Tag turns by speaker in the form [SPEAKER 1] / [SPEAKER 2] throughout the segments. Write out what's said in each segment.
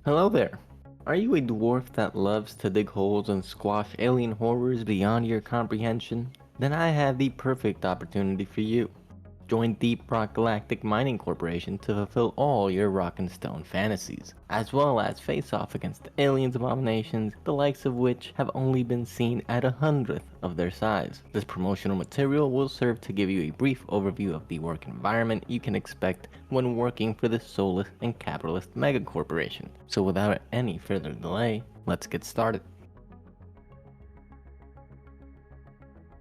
[SPEAKER 1] Hello there. Are you a dwarf that loves to dig holes and squash alien horrors beyond your comprehension? Then I have the perfect opportunity for you. Join Deep Rock Galactic Mining Corporation to fulfill all your rock and stone fantasies, as well as face off against aliens abominations, the likes of which have only been seen at 100th of their size. This promotional material will serve to give you a brief overview of the work environment you can expect when working for this soulless and capitalist megacorporation. So without any further delay, let's get started.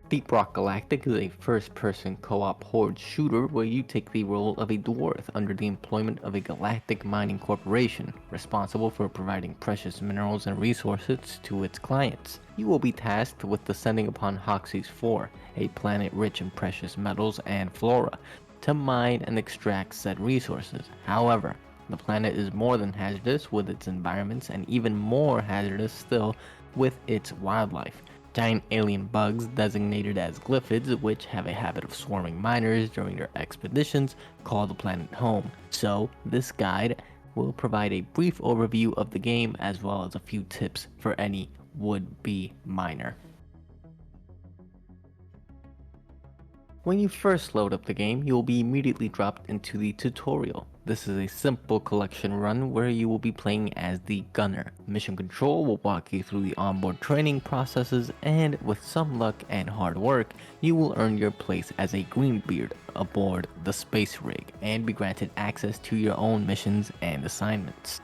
[SPEAKER 1] Deep Rock Galactic is a first-person co-op horde shooter where you take the role of a dwarf under the employment of a galactic mining corporation, responsible for providing precious minerals and resources to its clients. You will be tasked with descending upon Hoxie's 4, a planet rich in precious metals and flora, to mine and extract said resources. However, the planet is more than hazardous with its environments and even more hazardous still with its wildlife. Giant alien bugs designated as glyphids, which have a habit of swarming miners during their expeditions, call the planet home. So, this guide will provide a brief overview of the game as well as a few tips for any would-be miner. When you first load up the game, you will be immediately dropped into the tutorial. This is a simple collection run where you will be playing as the gunner. Mission Control will walk you through the onboard training processes, and with some luck and hard work, you will earn your place as a Greenbeard aboard the space rig and be granted access to your own missions and assignments.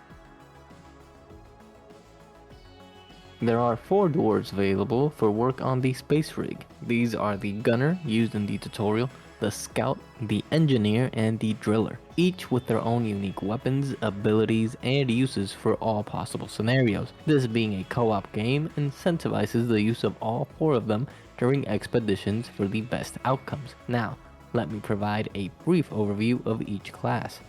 [SPEAKER 1] There are 4 dwarves available for work on the space rig. These are the gunner, used in the tutorial, the scout, the engineer, and the driller, each with their own unique weapons, abilities, and uses for all possible scenarios. This being a co-op game incentivizes the use of all 4 of them during expeditions for the best outcomes. Now, let me provide a brief overview of each class.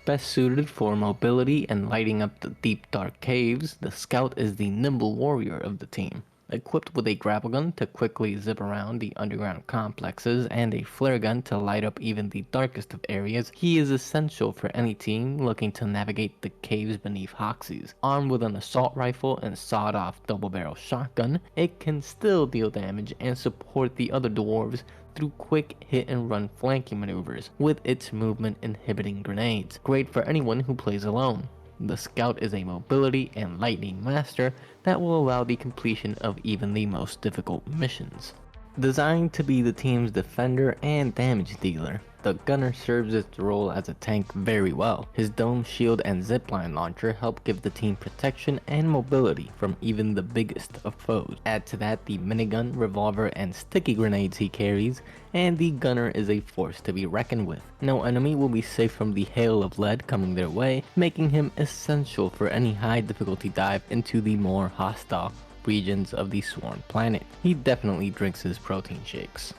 [SPEAKER 1] Best suited for mobility and lighting up the deep dark caves, the scout is the nimble warrior of the team. Equipped with a grapple gun to quickly zip around the underground complexes and a flare gun to light up even the darkest of areas, he is essential for any team looking to navigate the caves beneath Hoxies. Armed with an assault rifle and sawed-off double-barrel shotgun, it can still deal damage and support the other dwarves through quick hit-and-run flanking maneuvers with its movement-inhibiting grenades. Great for anyone who plays alone. The Scout is a mobility and lightning master that will allow the completion of even the most difficult missions. Designed to be the team's defender and damage dealer, the gunner serves its role as a tank very well. His dome shield and zipline launcher help give the team protection and mobility from even the biggest of foes. Add to that the minigun, revolver, and sticky grenades he carries, and the gunner is a force to be reckoned with. No enemy will be safe from the hail of lead coming their way, making him essential for any high difficulty dive into the more hostile regions of the sworn planet. He definitely drinks his protein shakes.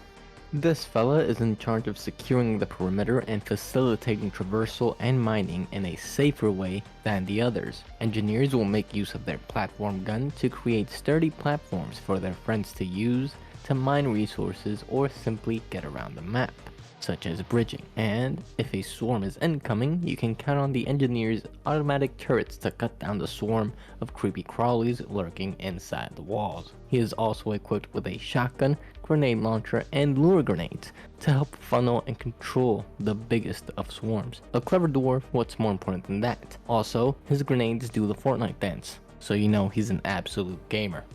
[SPEAKER 1] This fella is in charge of securing the perimeter and facilitating traversal and mining in a safer way than the others. Engineers will make use of their platform gun to create sturdy platforms for their friends to use to mine resources or simply get around the map, such as bridging. And if a swarm is incoming, you can count on the engineer's automatic turrets to cut down the swarm of creepy crawlies lurking inside the walls. He is also equipped with a shotgun, grenade launcher, and lure grenades to help funnel and control the biggest of swarms. A clever dwarf, what's more important than that? Also, his grenades do the Fortnite dance, so you know he's an absolute gamer.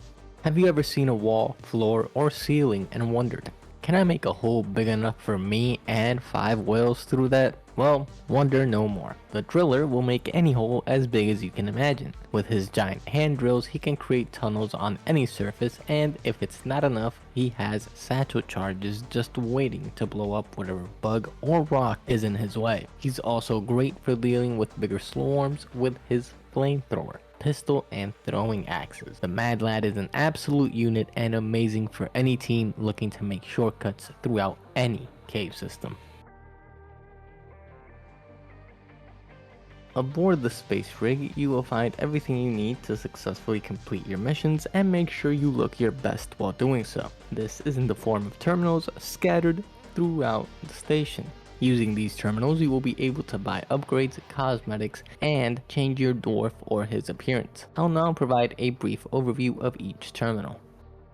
[SPEAKER 1] Have you ever seen a wall, floor, or ceiling and wondered, can I make a hole big enough for me and 5 whales through that? Well, wonder no more. The driller will make any hole as big as you can imagine. With his giant hand drills, he can create tunnels on any surface, and if it's not enough, he has satchel charges just waiting to blow up whatever bug or rock is in his way. He's also great for dealing with bigger swarms with his flamethrower, pistol, and throwing axes. The Mad Lad is an absolute unit and amazing for any team looking to make shortcuts throughout any cave system. Aboard the space rig, you will find everything you need to successfully complete your missions and make sure you look your best while doing so. This is in the form of terminals scattered throughout the station. Using these terminals, you will be able to buy upgrades, cosmetics, and change your dwarf or his appearance. I'll now provide a brief overview of each terminal.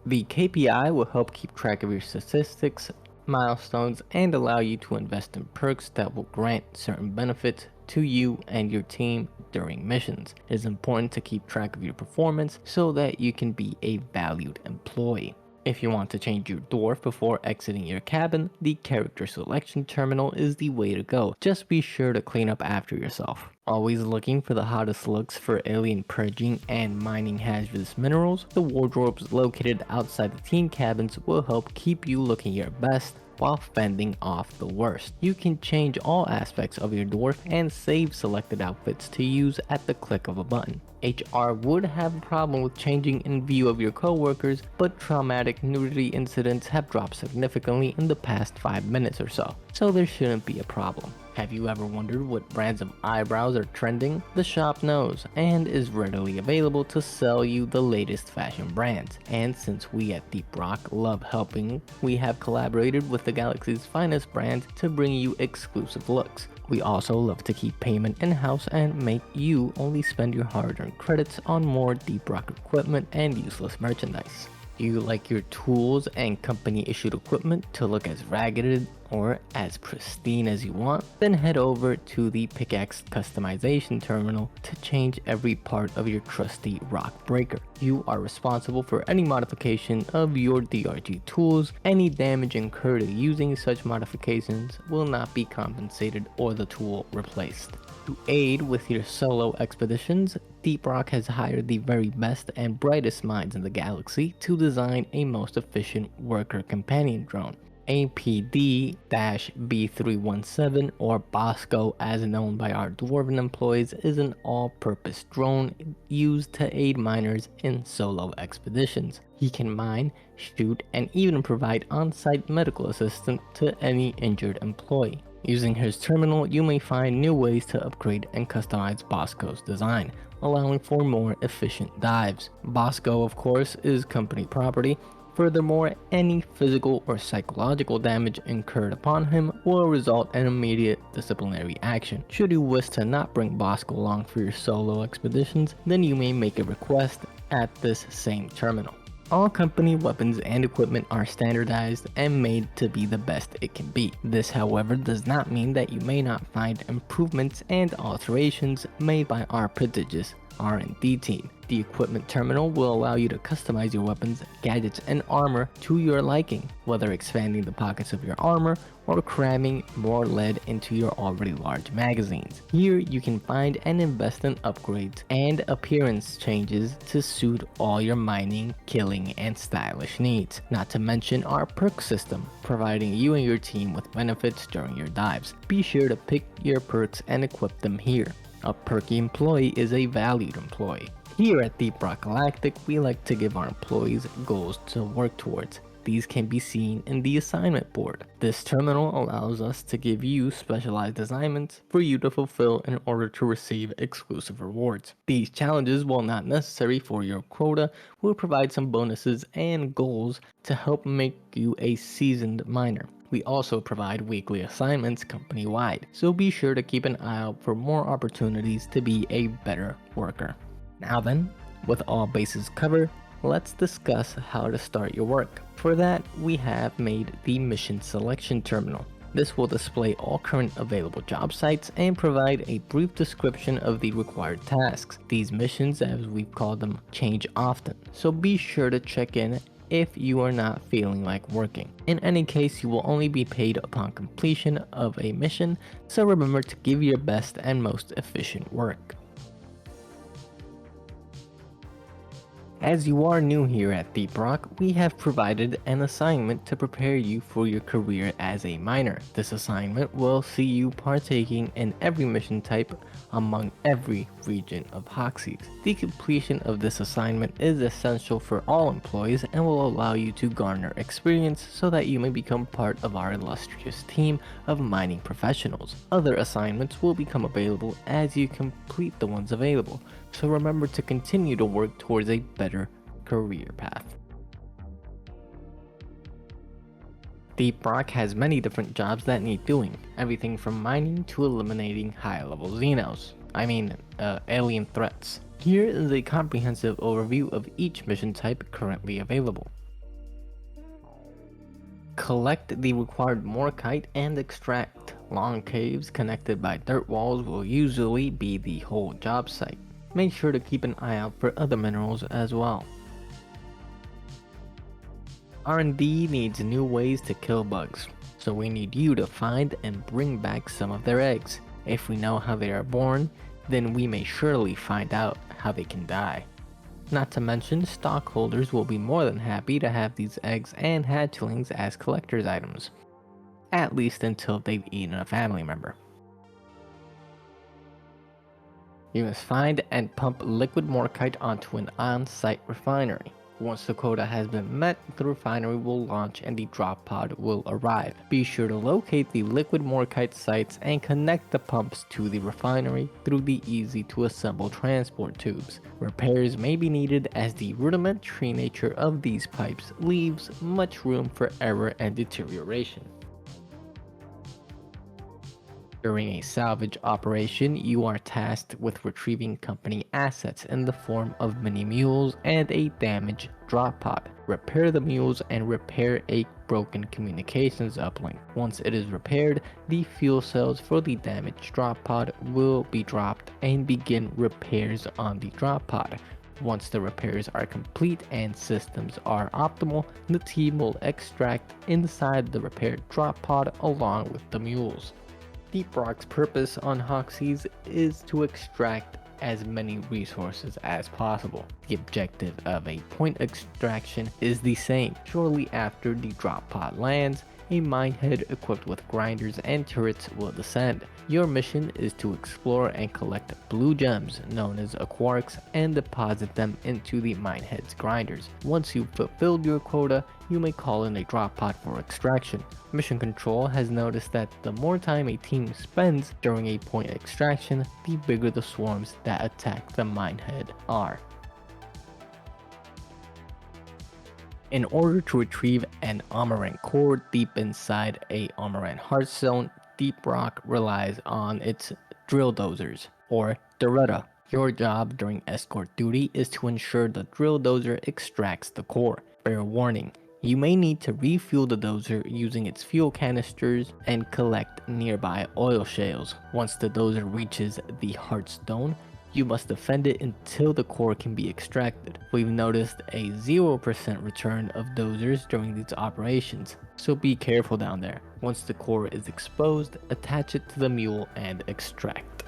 [SPEAKER 1] The KPI will help keep track of your statistics, milestones, and allow you to invest in perks that will grant certain benefits to you and your team during missions. It is important to keep track of your performance so that you can be a valued employee. If you want to change your dwarf before exiting your cabin, the character selection terminal is the way to go. Just be sure to clean up after yourself. Always looking for the hottest looks for alien purging and mining hazardous minerals, the wardrobes located outside the team cabins will help keep you looking your best while fending off the worst. You can change all aspects of your dwarf and save selected outfits to use at the click of a button. HR would have a problem with changing in view of your coworkers, but traumatic nudity incidents have dropped significantly in the past 5 minutes or so there shouldn't be a problem. Have you ever wondered what brands of eyebrows are trending? The shop knows and is readily available to sell you the latest fashion brands. And since we at Deep Rock love helping, we have collaborated with the galaxy's finest brands to bring you exclusive looks. We also love to keep payment in-house and make you only spend your hard-earned credits on more Deep Rock equipment and useless merchandise. Do you like your tools and company-issued equipment to look as ragged or as pristine as you want? Then head over to the Pickaxe Customization Terminal to change every part of your trusty rock breaker. You are responsible for any modification of your DRG tools. Any damage incurred using such modifications will not be compensated or the tool replaced. To aid with your solo expeditions, Deep Rock has hired the very best and brightest minds in the galaxy to design a most efficient worker companion drone. APD-B317, or Bosco as known by our Dwarven employees, is an all-purpose drone used to aid miners in solo expeditions. He can mine, shoot, and even provide on-site medical assistance to any injured employee. Using his terminal, you may find new ways to upgrade and customize Bosco's design, allowing for more efficient dives. Bosco, of course, is company property. Furthermore, any physical or psychological damage incurred upon him will result in immediate disciplinary action. Should you wish to not bring Bosco along for your solo expeditions, then you may make a request at this same terminal. All company weapons and equipment are standardized and made to be the best it can be. This, however, does not mean that you may not find improvements and alterations made by our prodigious R&D team. The equipment terminal will allow you to customize your weapons, gadgets, and armor to your liking, whether expanding the pockets of your armor or cramming more lead into your already large magazines. Here you can find and invest in upgrades and appearance changes to suit all your mining, killing, and stylish needs. Not to mention our perk system, providing you and your team with benefits during your dives. Be sure to pick your perks and equip them here. A perky employee is a valued employee. Here at Deep Rock Galactic, we like to give our employees goals to work towards. These can be seen in the assignment board. This terminal allows us to give you specialized assignments for you to fulfill in order to receive exclusive rewards. These challenges, while not necessary for your quota, will provide some bonuses and goals to help make you a seasoned miner. We also provide weekly assignments company-wide, so be sure to keep an eye out for more opportunities to be a better worker. Now then, with all bases covered, let's discuss how to start your work. For that, we have made the Mission Selection Terminal. This will display all current available job sites and provide a brief description of the required tasks. These missions, as we've called them, change often, so be sure to check in if you are not feeling like working. In any case, you will only be paid upon completion of a mission, so remember to give your best and most efficient work. As you are new here at Deep Rock, we have provided an assignment to prepare you for your career as a miner. This assignment will see you partaking in every mission type among every region of Hoxie's. The completion of this assignment is essential for all employees and will allow you to garner experience so that you may become part of our illustrious team of mining professionals. Other assignments will become available as you complete the ones available, so remember to continue to work towards a better career path. Deep Rock has many different jobs that need doing, everything from mining to eliminating high-level alien threats. Here is a comprehensive overview of each mission type currently available. Collect the required morkite and extract. Long caves connected by dirt walls will usually be the whole job site. Make sure to keep an eye out for other minerals as well. R&D needs new ways to kill bugs, so we need you to find and bring back some of their eggs. If we know how they are born, then we may surely find out how they can die. Not to mention, stockholders will be more than happy to have these eggs and hatchlings as collector's items. At least until they've eaten a family member. You must find and pump liquid morkite onto an on-site refinery. Once the quota has been met, the refinery will launch and the drop pod will arrive. Be sure to locate the liquid morkite sites and connect the pumps to the refinery through the easy to assemble transport tubes. Repairs may be needed as the rudimentary nature of these pipes leaves much room for error and deterioration. During a salvage operation, you are tasked with retrieving company assets in the form of mini mules and a damaged drop pod. Repair the mules and repair a broken communications uplink. Once it is repaired, the fuel cells for the damaged drop pod will be dropped and begin repairs on the drop pod. Once the repairs are complete and systems are optimal, the team will extract inside the repaired drop pod along with the mules. Deep Rock's purpose on Hoxie's is to extract as many resources as possible. The objective of a point extraction is the same. Shortly after the drop pod lands, a minehead equipped with grinders and turrets will descend. Your mission is to explore and collect blue gems, known as quarks, and deposit them into the minehead's grinders. Once you've fulfilled your quota, you may call in a drop pod for extraction. Mission Control has noticed that the more time a team spends during a point extraction, the bigger the swarms that attack the minehead are. In order to retrieve an Amarant core deep inside a Amarant heart zone, Deep Rock relies on its drill dozers, or Doretta. Your job during escort duty is to ensure the drill dozer extracts the core. Fair warning, you may need to refuel the dozer using its fuel canisters and collect nearby oil shales. Once the dozer reaches the Heartstone, you must defend it until the core can be extracted. We've noticed a 0% return of dozers during these operations, so be careful down there. Once the core is exposed, attach it to the mule and extract.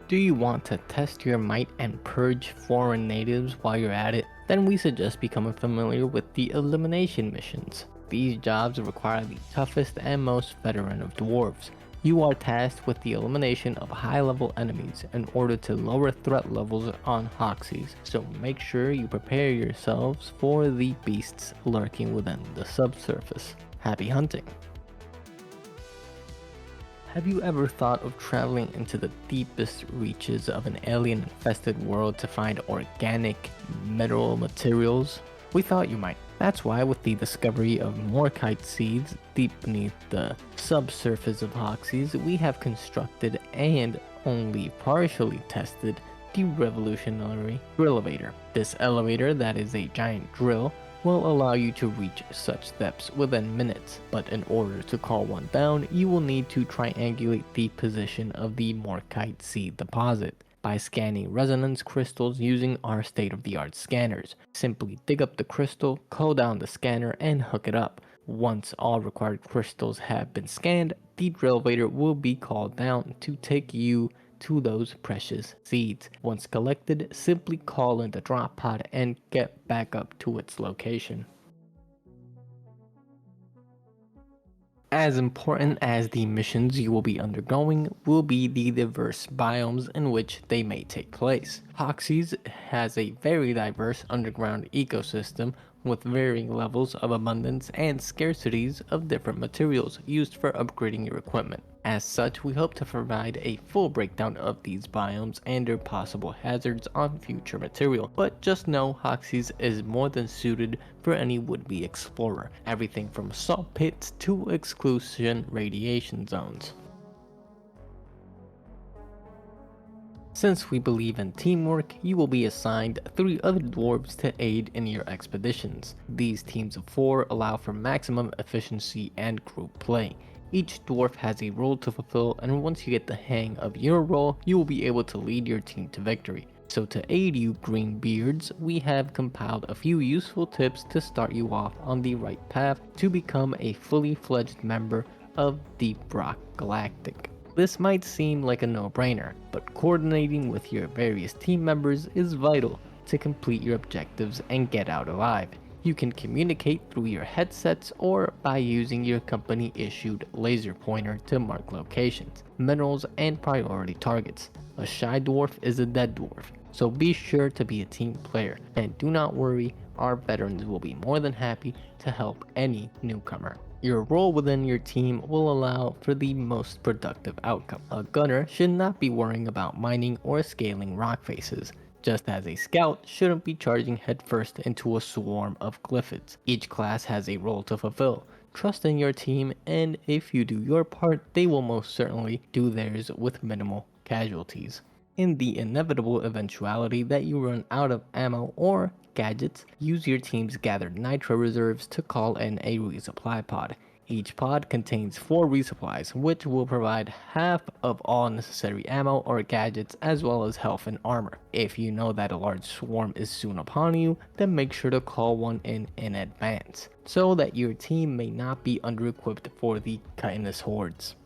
[SPEAKER 1] Do you want to test your might and purge foreign natives while you're at it? Then we suggest becoming familiar with the elimination missions. These jobs require the toughest and most veteran of dwarves. You are tasked with the elimination of high-level enemies in order to lower threat levels on Hoxies, so make sure you prepare yourselves for the beasts lurking within the subsurface. Happy hunting! Have you ever thought of traveling into the deepest reaches of an alien-infested world to find organic mineral materials? We thought you might. That's why with the discovery of morkite seeds deep beneath the subsurface of Hoxies, we have constructed and only partially tested the revolutionary drill elevator. This elevator, that is a giant drill, will allow you to reach such depths within minutes, but in order to call one down, you will need to triangulate the position of the morkite seed deposit by scanning resonance crystals using our state-of-the-art scanners. Simply dig up the crystal, call down the scanner, and hook it up. Once all required crystals have been scanned, the drill elevator will be called down to take you to those precious seeds. Once collected, simply call in the drop pod and get back up to its location. As important as the missions you will be undergoing will be the diverse biomes in which they may take place. Hoxies has a very diverse underground ecosystem with varying levels of abundance and scarcities of different materials used for upgrading your equipment. As such, we hope to provide a full breakdown of these biomes and their possible hazards on future material, but just know Hoxie's is more than suited for any would-be explorer, everything from salt pits to exclusion radiation zones. Since we believe in teamwork, you will be assigned 3 other dwarves to aid in your expeditions. These teams of 4 allow for maximum efficiency and group play. Each dwarf has a role to fulfill, and once you get the hang of your role, you will be able to lead your team to victory. So to aid you green beards, we have compiled a few useful tips to start you off on the right path to become a fully fledged member of Deep Rock Galactic. This might seem like a no-brainer, but coordinating with your various team members is vital to complete your objectives and get out alive. You can communicate through your headsets or by using your company-issued laser pointer to mark locations, minerals, and priority targets. A shy dwarf is a dead dwarf, so be sure to be a team player, and do not worry, our veterans will be more than happy to help any newcomer. Your role within your team will allow for the most productive outcome. A gunner should not be worrying about mining or scaling rock faces, just as a scout shouldn't be charging headfirst into a swarm of glyphids. Each class has a role to fulfill. Trust in your team, and if you do your part, they will most certainly do theirs with minimal casualties. In the inevitable eventuality that you run out of ammo or gadgets, use your team's gathered nitro reserves to call in a resupply pod. Each pod contains 4 resupplies, which will provide half of all necessary ammo or gadgets as well as health and armor. If you know that a large swarm is soon upon you, then make sure to call one in advance, so that your team may not be under-equipped for the chitinous hordes.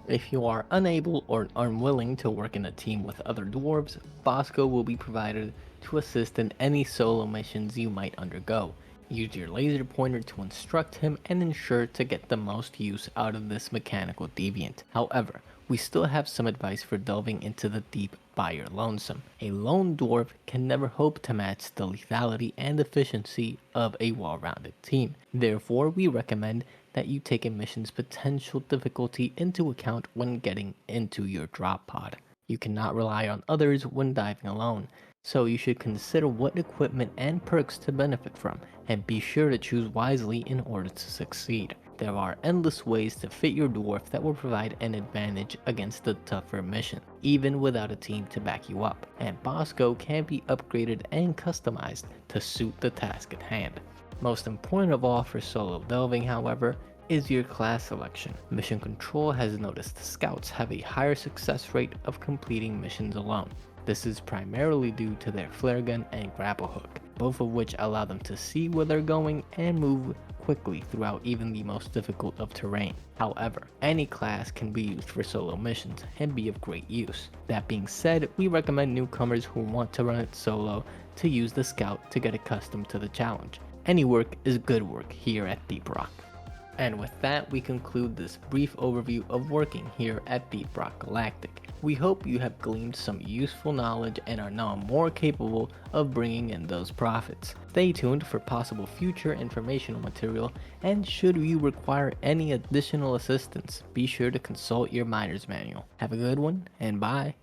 [SPEAKER 1] If you are unable or unwilling to work in a team with other dwarves, Bosco will be provided to assist in any solo missions you might undergo. Use your laser pointer to instruct him and ensure to get the most use out of this mechanical deviant. However, we still have some advice for delving into the deep by your lonesome. A lone dwarf can never hope to match the lethality and efficiency of a well-rounded team. Therefore, we recommend that you take a mission's potential difficulty into account when getting into your drop pod. You cannot rely on others when diving alone, so you should consider what equipment and perks to benefit from, and be sure to choose wisely in order to succeed. There are endless ways to fit your dwarf that will provide an advantage against the tougher mission, even without a team to back you up, and Bosco can be upgraded and customized to suit the task at hand. Most important of all for solo delving, however, is your class selection. Mission Control has noticed scouts have a higher success rate of completing missions alone. This is primarily due to their flare gun and grapple hook, both of which allow them to see where they're going and move quickly throughout even the most difficult of terrain. However, any class can be used for solo missions and be of great use. That being said, we recommend newcomers who want to run it solo to use the scout to get accustomed to the challenge. Any work is good work here at Deep Rock. And with that, we conclude this brief overview of working here at Deep Rock Galactic. We hope you have gleaned some useful knowledge and are now more capable of bringing in those profits. Stay tuned for possible future informational material, and should you require any additional assistance, be sure to consult your miner's manual. Have a good one, and bye.